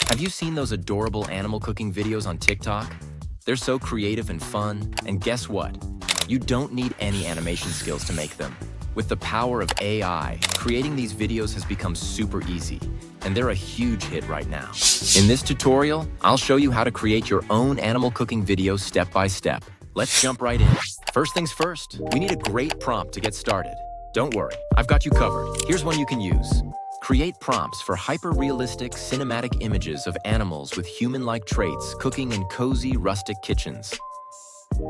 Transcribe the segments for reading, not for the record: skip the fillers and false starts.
Have you seen those adorable animal cooking videos on TikTok? They're so creative and fun, and guess what? You don't need any animation skills to make them. With the power of AI, creating these videos has become super easy, and they're a huge hit right now. In this tutorial, I'll show you how to create your own animal cooking video step by step. Let's jump right in. First things first, we need a great prompt to get started. Don't worry, I've got you covered. Here's one you can use. Create prompts for hyper-realistic cinematic images of animals with human-like traits cooking in cozy, rustic kitchens.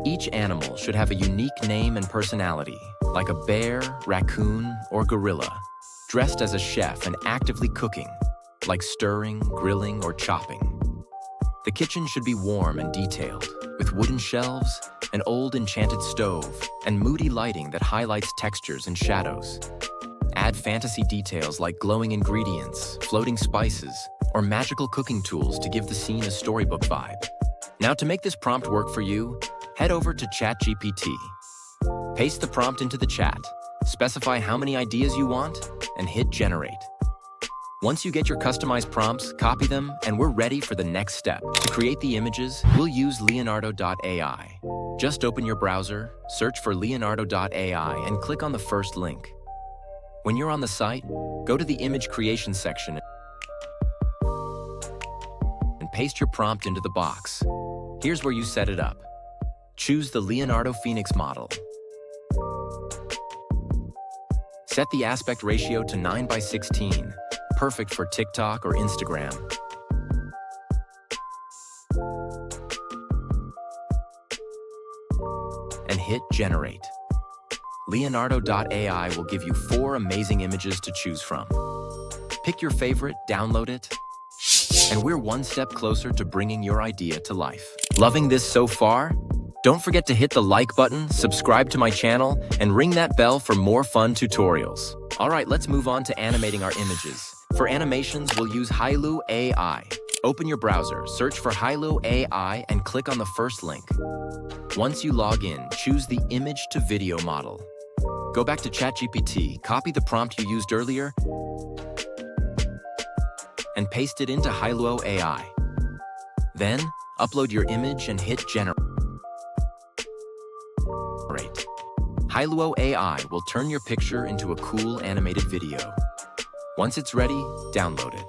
Each animal should have a unique name and personality, like a bear, raccoon, or gorilla, dressed as a chef and actively cooking, like stirring, grilling, or chopping. The kitchen should be warm and detailed, with wooden shelves, an old enchanted stove, and moody lighting that highlights textures and shadows. Add fantasy details like glowing ingredients, floating spices, or magical cooking tools to give the scene a storybook vibe. Now, to make this prompt work for you, head over to ChatGPT. Paste the prompt into the chat, specify how many ideas you want, and hit generate. Once you get your customized prompts, copy them, and we're ready for the next step. To create the images, we'll use Leonardo.ai. Just open your browser, search for Leonardo.ai, and click on the first link. When you're on the site, go to the image creation section and paste your prompt into the box. Here's where you set it up. Choose the Leonardo Phoenix model. Set the aspect ratio to 9:16, perfect for TikTok or Instagram. And hit generate. Leonardo.ai will give you 4 amazing images to choose from. Pick your favorite, download it, and we're one step closer to bringing your idea to life. Loving this so far? Don't forget to hit the like button, subscribe to my channel, and ring that bell for more fun tutorials. All right, let's move on to animating our images. For animations, we'll use Hailuo AI. Open your browser, search for Hailuo AI, and click on the first link. Once you log in, choose the image to video model. Go back to ChatGPT, copy the prompt you used earlier, and paste it into Hailuo AI. Then, upload your image and hit generate. Hailuo AI will turn your picture into a cool animated video. Once it's ready, download it.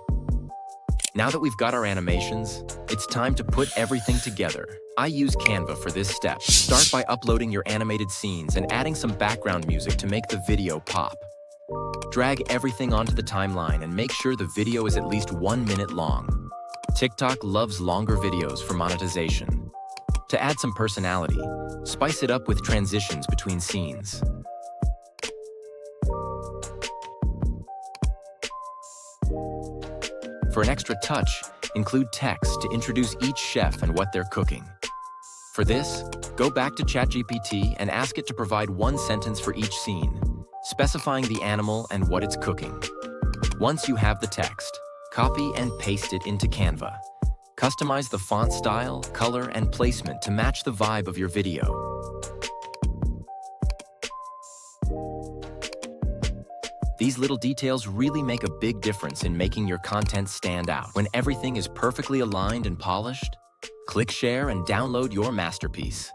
Now that we've got our animations, it's time to put everything together. I use Canva for this step. Start by uploading your animated scenes and adding some background music to make the video pop. Drag everything onto the timeline and make sure the video is at least 1 minute long. TikTok loves longer videos for monetization. To add some personality, spice it up with transitions between scenes. For an extra touch, include text to introduce each chef and what they're cooking. For this, go back to ChatGPT and ask it to provide 1 sentence for each scene, specifying the animal and what it's cooking. Once you have the text, copy and paste it into Canva. Customize the font style, color, and placement to match the vibe of your video. These little details really make a big difference in making your content stand out. When everything is perfectly aligned and polished, click share and download your masterpiece.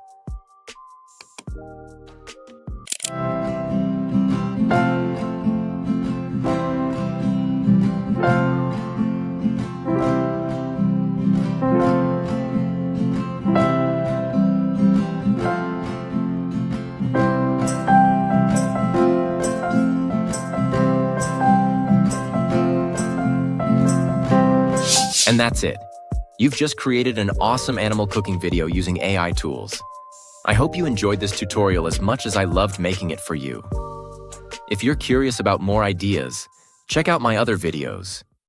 And that's it. You've just created an awesome animal cooking video using AI tools. I hope you enjoyed this tutorial as much as I loved making it for you. If you're curious about more ideas, check out my other videos.